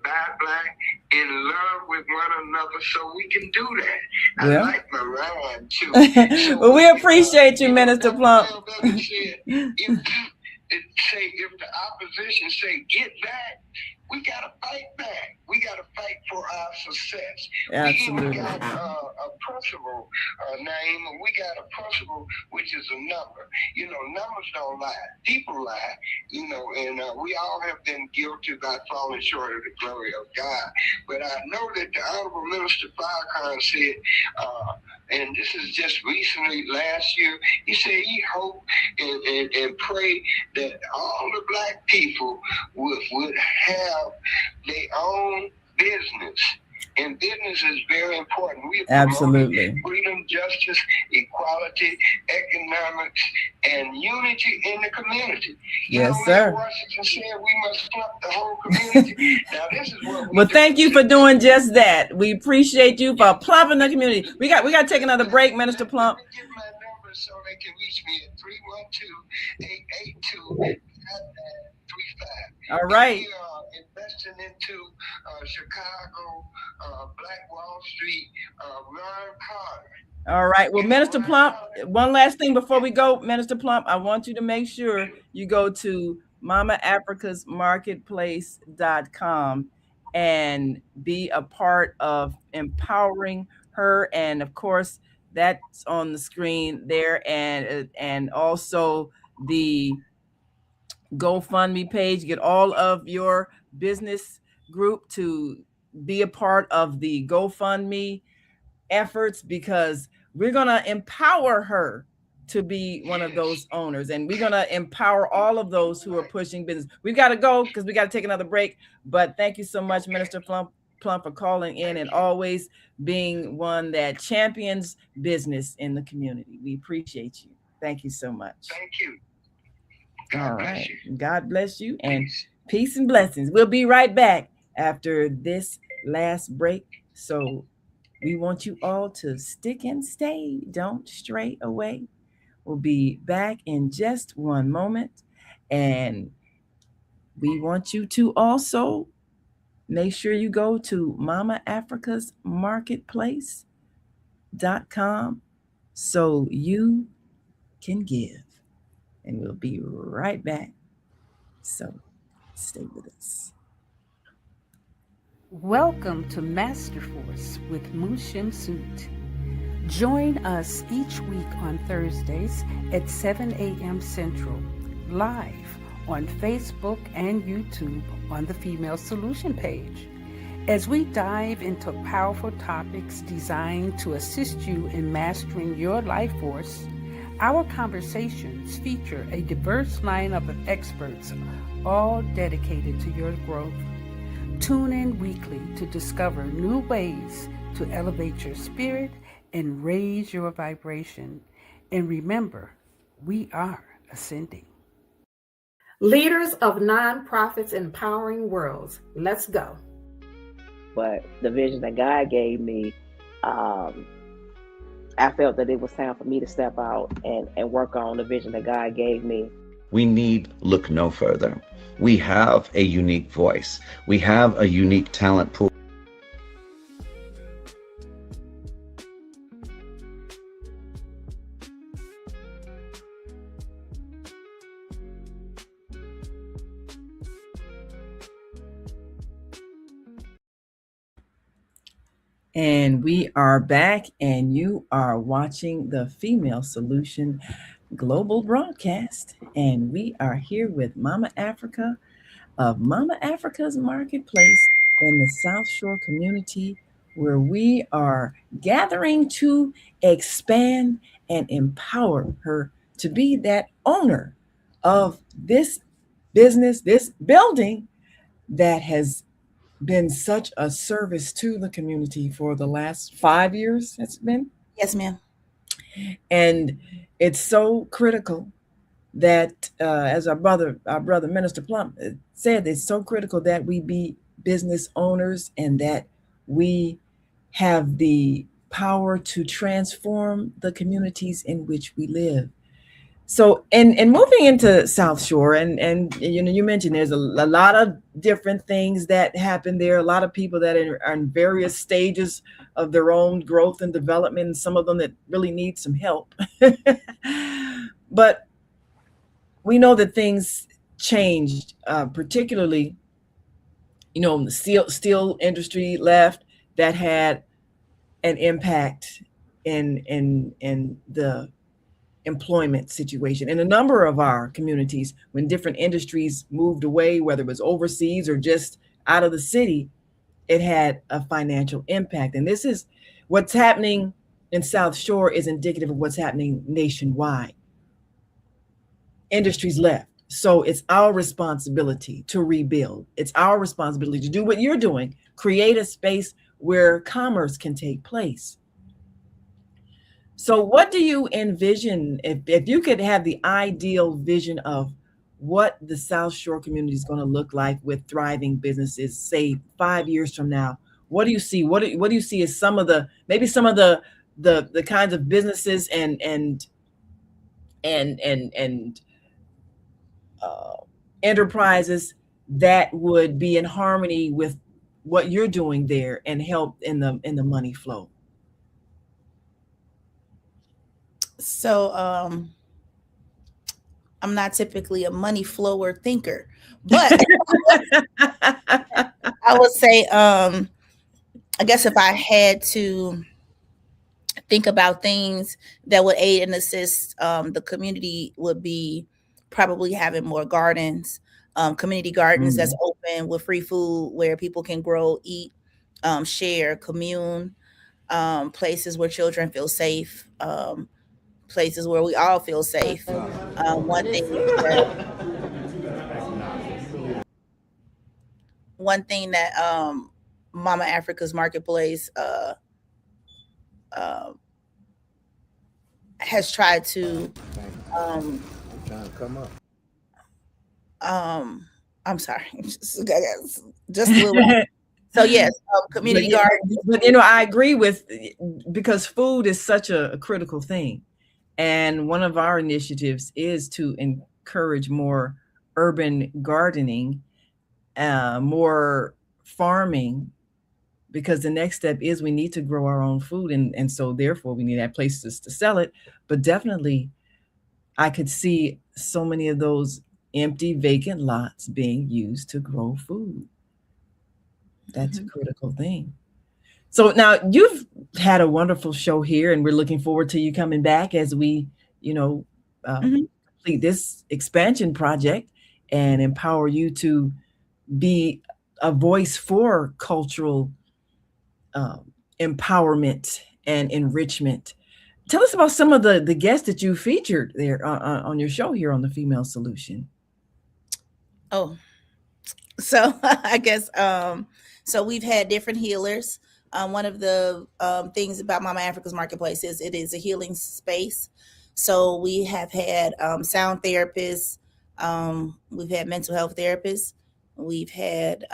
Bad Black, in love with one another, so we can do that. I like my rhyme too. So well, we appreciate you, Minister Plump. If the opposition say get back, we gotta fight back. We gotta fight for our success. Absolutely. We even got a principle, Naimah. We got a principle which is a number. You know, numbers don't lie. People lie. You know, and we all have been guilty by falling short of the glory of God. But I know that the Honorable Minister Farrakhan said, and this is just recently, last year, he said he hoped and prayed that all the Black people would have their own business. And business is very important. We absolutely freedom, justice, equality, economics, and unity in the community. Yes, sir. Washington said we must clump the whole community. Now this is what well, thank you for doing just that. We appreciate you for plumping the community. We got to take another break, Minister Plump. Give my number so they can reach me at 312-882-5935. All right. We are investing into Chicago, Black Wall Street, Ron Carter. All right. Well, Minister Plump, one last thing before we go, Minister Plump, I want you to make sure you go to mamaafricasmarketplace.com and be a part of empowering her. And of course, that's on the screen there, and also the GoFundMe page. Get all of your business group to be a part of the GoFundMe efforts, because we're going to empower her to be one of those owners, and we're going to empower all of those who are pushing business. We've got to go because we got to take another break, but thank you so much, Minister Plump, for calling in and always being one that champions business in the community. We appreciate you. Thank you so much. Thank you. All right. God bless you, and peace and blessings. We'll be right back after this last break. So we want you all to stick and stay. Don't stray away. We'll be back in just one moment. And we want you to also make sure you go to Mama Africa's Marketplace.com so you can give. And we'll be right back. So stay with us. Welcome to Master Force with Mushim Suit. Join us each week on Thursdays at 7 a.m. Central, live on Facebook and YouTube on the Female Solution page, as we dive into powerful topics designed to assist you in mastering your life force. Our conversations feature a diverse lineup of experts, all dedicated to your growth. Tune in weekly to discover new ways to elevate your spirit and raise your vibration. And remember, we are ascending. Leaders of nonprofits empowering worlds. Let's go. But the vision that God gave me, I felt that it was time for me to step out and work on the vision that God gave me. We need look no further. We have a unique voice. We have a unique talent pool. And we are back, and you are watching the Female Solution Global Broadcast. And we are here with Mama Africa of Mama Africa's Marketplace in the South Shore community, where we are gathering to expand and empower her to be that owner of this business, this building that has been such a service to the community for the last 5 years. It's been. Yes, ma'am. And it's so critical that, as our brother Minister Plum said, it's so critical that we be business owners and that we have the power to transform the communities in which we live. So, and moving into South Shore, and you mentioned there's a lot of different things that happen there. A lot of people that are in various stages of their own growth and development, and some of them that really need some help. But we know that things changed, particularly, the steel industry left. That had an impact in the employment situation in a number of our communities. When different industries moved away, whether it was overseas or just out of the city, it had a financial impact. And this is what's happening in South Shore is indicative of what's happening nationwide. Industries left. So it's our responsibility to rebuild. It's our responsibility to do what you're doing, create a space where commerce can take place. So what do you envision, if you could have the ideal vision of what the South Shore community is going to look like with thriving businesses, say 5 years from now? What do you see? What do you see as some of the kinds of businesses and enterprises that would be in harmony with what you're doing there and help in the money flow? So I'm not typically a money flower thinker, but I would say, I guess if I had to think about things that would aid and assist the community, would be probably having more gardens, community gardens that's open with free food where people can grow, eat, share, commune, places where children feel safe, places where we all feel safe. One thing that Mama Africa's Marketplace has tried to come up. I'm sorry, just a little So yes, community gardens. But I agree with, because food is such a critical thing, and one of our initiatives is to encourage more urban gardening, more farming, because the next step is we need to grow our own food, and so therefore we need to have places to sell it. But definitely, I could see so many of those empty, vacant lots being used to grow food. That's a critical thing. So now you've had a wonderful show here, and we're looking forward to you coming back as we, you know, complete this expansion project and empower you to be a voice for cultural empowerment and enrichment. Tell us about some of the guests that you featured there on your show here on the Female Solution. Oh, so I guess so we've had different healers. One of the things about Mama Africa's Marketplace is it is a healing space. So we have had sound therapists, we've had mental health therapists, we've had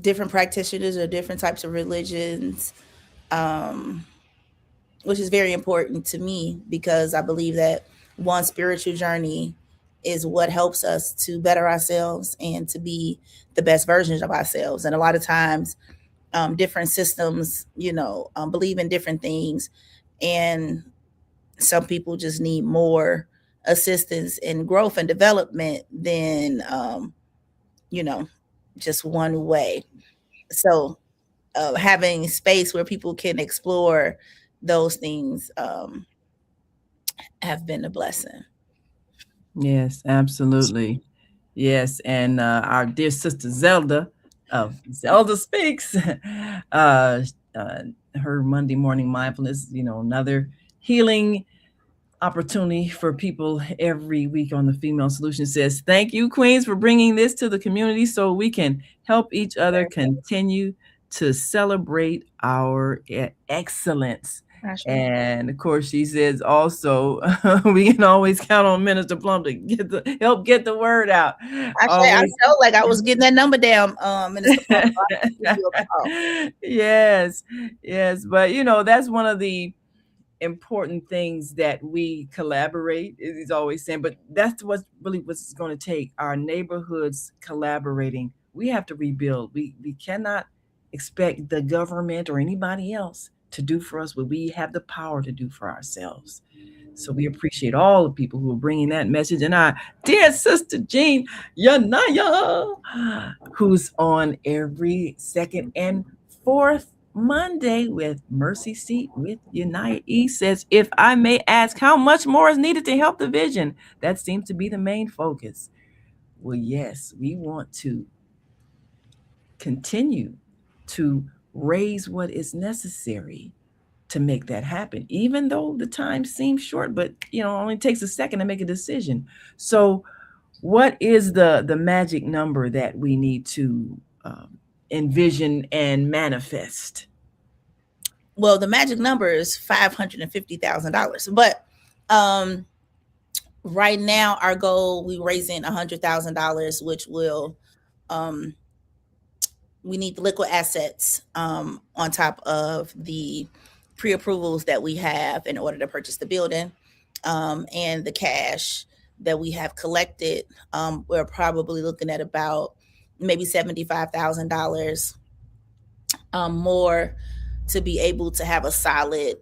different practitioners of different types of religions, which is very important to me because I believe that one spiritual journey is what helps us to better ourselves and to be the best versions of ourselves. And a lot of times, different systems, believe in different things, and some people just need more assistance in growth and development than, just one way. So, having space where people can explore those things have been a blessing. Yes, absolutely. Yes, and our dear sister Zelda of Zelda Speaks, her Monday morning mindfulness, another healing opportunity for people every week on the Female Solution, says, thank you, Queens, for bringing this to the community so we can help each other continue to celebrate our excellence. And of course, she says also, we can always count on Minister Plum to help get the word out. I felt like I was getting that number down, Minister Plum. Yes. But that's one of the important things that we collaborate, is always saying, but that's what's going to take, our neighborhoods collaborating. We have to rebuild. We cannot expect the government or anybody else to do for us what we have the power to do for ourselves. So we appreciate all the people who are bringing that message, and our dear sister Jean Yanaya, who's on every second and fourth Monday with Mercy Seat with United E, says, if I may ask, how much more is needed to help the vision? That seems to be the main focus. Well, yes, we want to continue to raise what is necessary to make that happen, even though the time seems short, but only takes a second to make a decision. So what is the magic number that we need to envision and manifest? Well, the magic number is $550,000, but right now our goal, we're raising $100,000, which will we need the liquid assets on top of the pre-approvals that we have in order to purchase the building, and the cash that we have collected. We're probably looking at about maybe $75,000 more to be able to have a solid,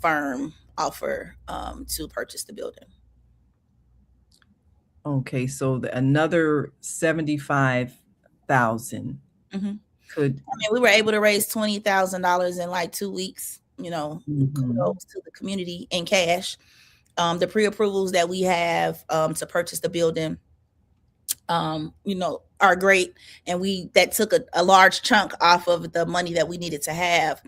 firm offer to purchase the building. Okay, so another 75,000 could. We were able to raise $20,000 in like 2 weeks. Kudos to the community in cash. The pre-approvals that we have to purchase the building, are great, and that took a large chunk off of the money that we needed to have.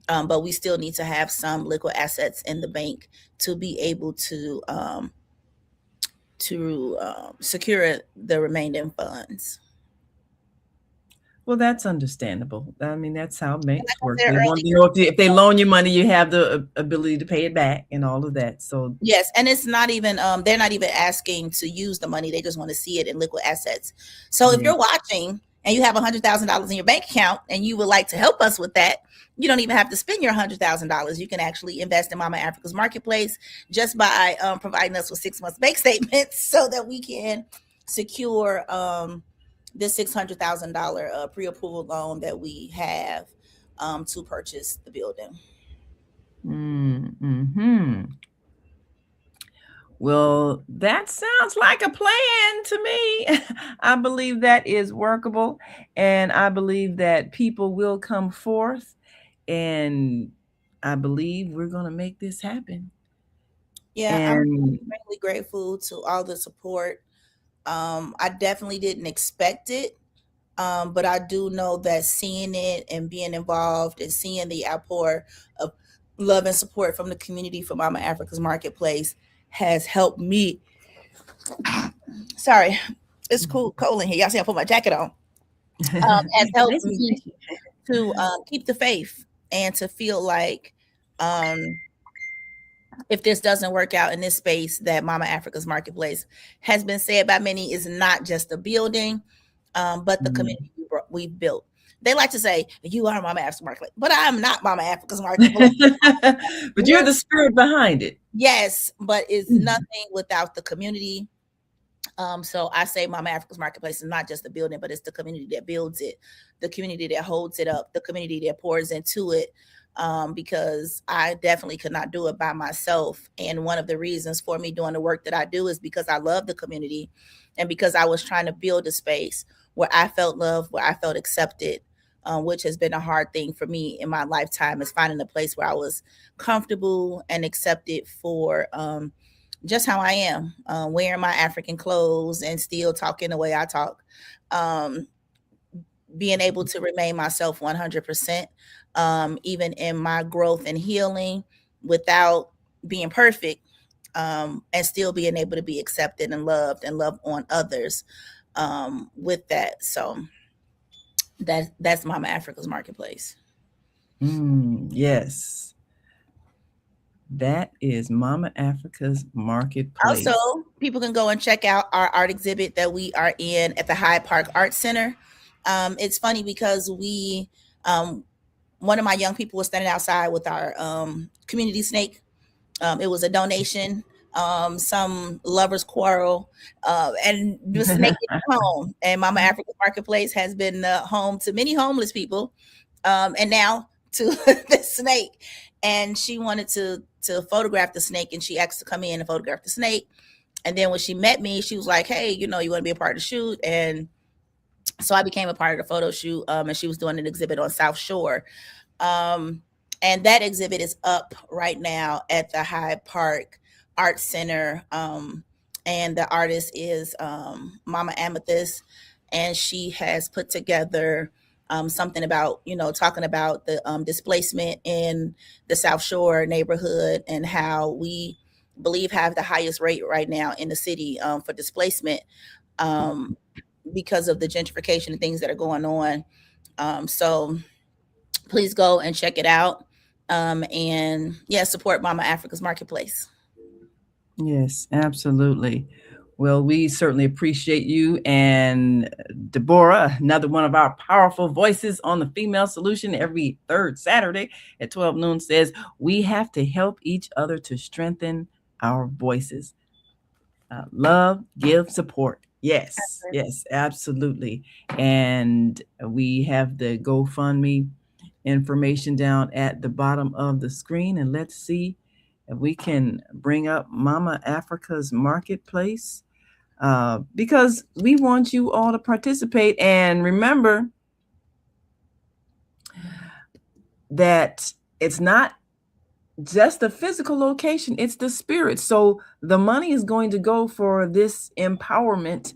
But we still need to have some liquid assets in the bank to be able to secure the remaining funds. Well, that's understandable. I mean, that's how banks Like work. I said They want to earlier, know if they loan you money, you have the ability to pay it back and all of that. So yes, and it's not even they're not even asking to use the money. They just want to see it in liquid assets. So if yeah. you're watching and you have $100,000 in your bank account and you would like to help us with that, you don't even have to spend your $100,000. You can actually invest in Mama Africa's Marketplace just by providing us with 6 months bank statements so that we can secure this $600,000 pre-approval loan that we have to purchase the building. Mm-hmm. Well, that sounds like a plan to me. I believe that is workable, and I believe that people will come forth, and I believe we're going to make this happen. Yeah, I'm And extremely grateful to all the support. I definitely didn't expect it, but I do know that seeing it and being involved and seeing the outpour of love and support from the community for Mama Africa's Marketplace has helped me. Sorry, it's cold in here. Y'all see I put my jacket on. Has helped Thank you, me thank you. to keep the faith and to feel like um, if this doesn't work out in this space, that Mama Africa's Marketplace has been said by many is not just a building, but the Mm. community we've built. They like to say, you are Mama Africa's Marketplace, but I'm not Mama Africa's Marketplace. But you're the spirit behind it. Yes, but it's Mhm. nothing without the community. So I say Mama Africa's Marketplace is not just the building, but it's the community that builds it, the community that holds it up, the community that pours into it. Because I definitely could not do it by myself. And one of the reasons for me doing the work that I do is because I love the community and because I was trying to build a space where I felt loved, where I felt accepted, which has been a hard thing for me in my lifetime, is finding a place where I was comfortable and accepted for just how I am, wearing my African clothes and still talking the way I talk, um, being able to remain myself 100%, even in my growth and healing without being perfect, and still being able to be accepted and love on others with that. So that's Mama Africa's Marketplace. Yes. That is Mama Africa's Marketplace. Also, people can go and check out our art exhibit that we are in at the Hyde Park Art Center. It's funny because one of my young people was standing outside with our community snake. It was a donation, some lovers quarrel, and the snake is home. And Mama Africa's Marketplace has been home to many homeless people, and now to the snake. And she wanted to photograph the snake, and she asked to come in and photograph the snake. And then when she met me, she was like, "Hey, you want to be a part of the shoot?" And so I became a part of the photo shoot. And she was doing an exhibit on South Shore. Um, and that exhibit is up right now at the Hyde Park Art Center. And the artist is Mama Amethyst, and she has put together something about, talking about the displacement in the South Shore neighborhood and how we believe have the highest rate right now in the city for displacement because of the gentrification and things that are going on. So please go and check it out. And yeah, support Mama Africa's Marketplace. Yes, absolutely. Well, we certainly appreciate you. And Deborah, another one of our powerful voices on the Female Solution every third Saturday at 12 noon, says we have to help each other to strengthen our voices. Love, give, support. Yes, yes, absolutely. And we have the GoFundMe information down at the bottom of the screen. And let's see if we can bring up Mama Africa's Marketplace, because we want you all to participate. And remember that it's not just the physical location, it's the spirit. So the money is going to go for this empowerment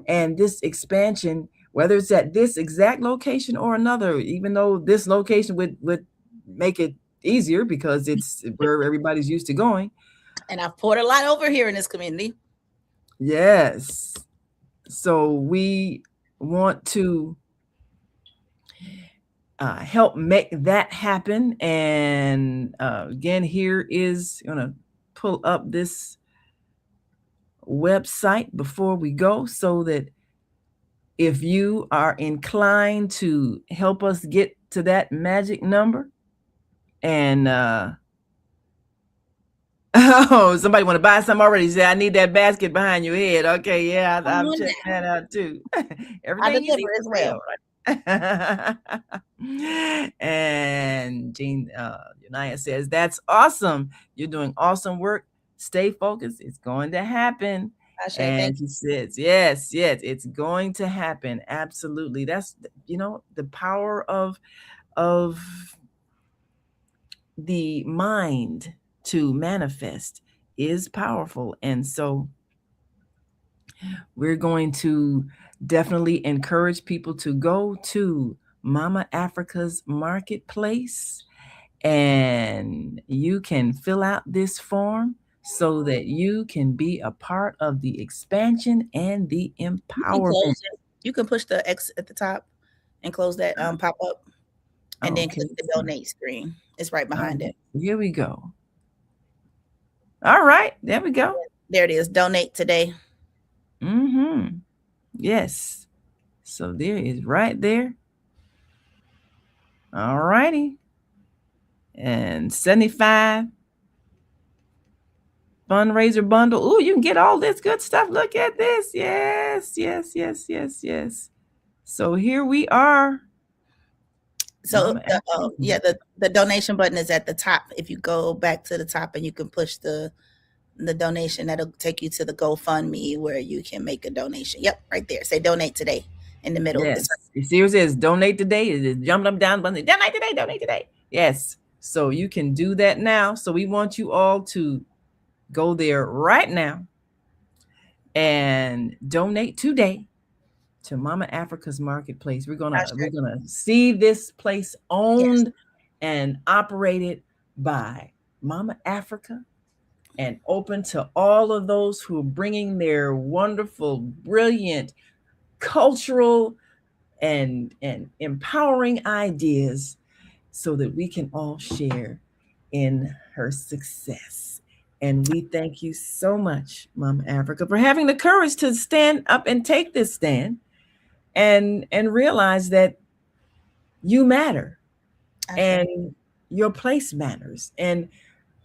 and this expansion, whether it's at this exact location or another, even though this location would make it easier because it's where everybody's used to going. And I've poured a lot over here in this community. Yes. So we want to help make that happen. And again, here is going to pull up this website before we go, so that if you are inclined to help us get to that magic number, and oh, somebody want to buy some already. Say, I need that basket behind your head. Okay, yeah, I'm checking that out too. Everything you see as for sale, well. right? And Jean Unaya says, that's awesome. You're doing awesome work. Stay focused. It's going to happen. And she says, yes, it's going to happen. Absolutely. That's, the power of the mind to manifest is powerful. And so we're going to definitely encourage people to go to Mama Africa's Marketplace, and you can fill out this form so that you can be a part of the expansion and the empowerment. You can push the X at the top and close that pop up, and then click the donate screen. It's right behind it. Here we go. All right, there we go. There it is. Donate today. Yes. So there is right there. All righty. And 75 fundraiser bundle. Ooh, you can get all this good stuff. Look at this. Yes. So here we are. So the donation button is at the top. If you go back to the top and you can push the donation, that'll take you to the GoFundMe where you can make a donation. Yep, right there. Say donate today in the middle. Yes. You see, it says donate today. It is jumping up down button. Donate today. Yes. So you can do that now. So we want you all to go there right now and donate today to Mama Africa's Marketplace. We're gonna see this place owned and operated by Mama Africa, and open to all of those who are bringing their wonderful, brilliant, cultural, and empowering ideas, so that we can all share in her success. And we thank you so much, Mama Africa, for having the courage to stand up and take this stand and realize that you matter. And your place matters, and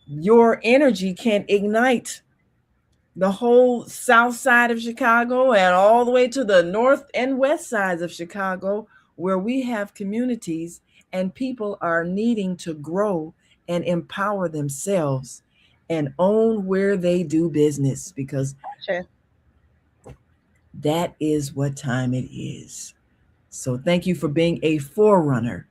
your energy can ignite the whole south side of Chicago and all the way to the north and west sides of Chicago, where we have communities and people are needing to grow and empower themselves and own where they do business, because that is what time it is. So thank you for being a forerunner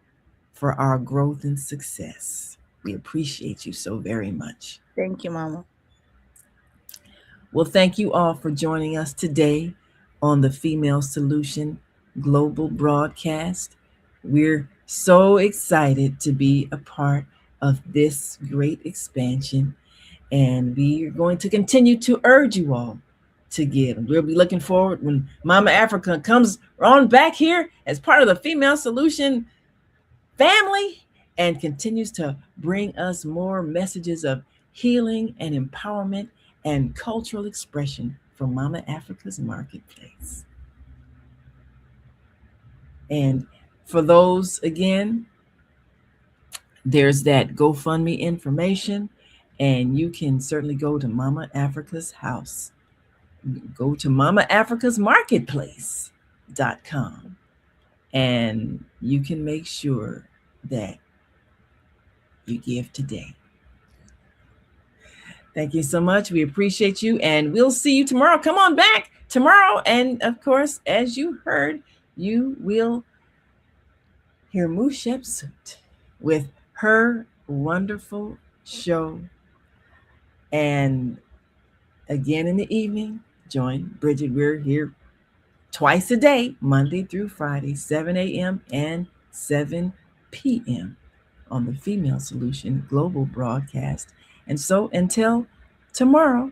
for our growth and success. We appreciate you so very much. Thank you, Mama. Well, thank you all for joining us today on the Female Solution Global Broadcast. We're so excited to be a part of this great expansion, and we are going to continue to urge you all to give. We'll be looking forward when Mama Africa comes on back here as part of the Female Solution family and continues to bring us more messages of healing and empowerment and cultural expression from Mama Africa's Marketplace. And for those, again, there's that GoFundMe information, and you can certainly go to Mama Africa's house. Go to mamaafricasmarketplace.com, and you can make sure that you give today. Thank you so much. We appreciate you, and we'll see you tomorrow. Come on back tomorrow. And of course, as you heard, you will hear Mushepsut with her wonderful show. And again in the evening, join Bridget. We're here twice a day, Monday through Friday, 7 a.m. and 7 p.m. on the Female Solution Global Broadcast. And so until tomorrow,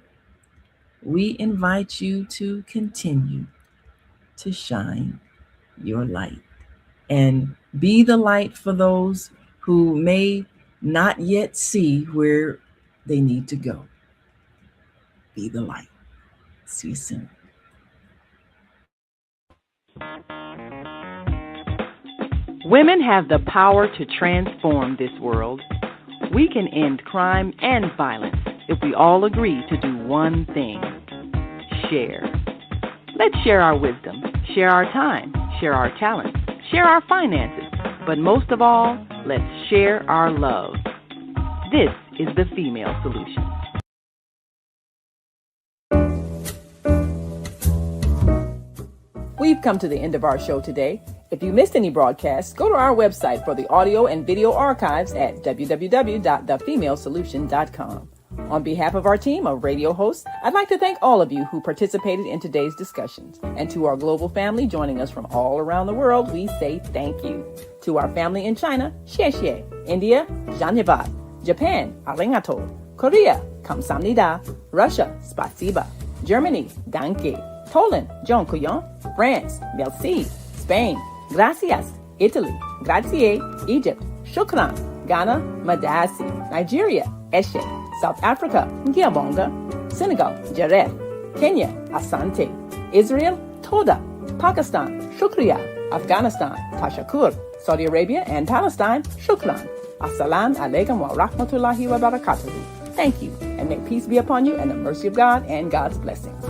we invite you to continue to shine your light. and be the light for those who may not yet see where they need to go. Be the light. See you soon. Women have the power to transform this world. We can end crime and violence if we all agree to do one thing: share. Let's share our wisdom, share our time, share our talents, share our finances, but most of all, let's share our love. This is the Female Solution. We've come to the end of our show today. If you missed any broadcasts, go to our website for the audio and video archives at www.thefemalesolution.com. On behalf of our team of radio hosts, I'd like to thank all of you who participated in today's discussions. And to our global family joining us from all around the world, we say thank you. To our family in China, xie xie. India, Dhanyavad. Japan, arigato. Korea, kamsamnida. Russia, spasiba. Germany, danke. Poland, dziękuję. France, merci. Spain, gracias. Italy, grazie. Egypt, shukran. Ghana, madasi. Nigeria, eshe. South Africa, ngiyabonga. Senegal, jareh. Kenya, asante. Israel, toda. Pakistan, shukriya. Afghanistan, tashakur. Saudi Arabia and Palestine, shukran. Assalamu alaikum wa rahmatullahi wa barakatuhu. Thank you, and may peace be upon you and the mercy of God and God's blessings.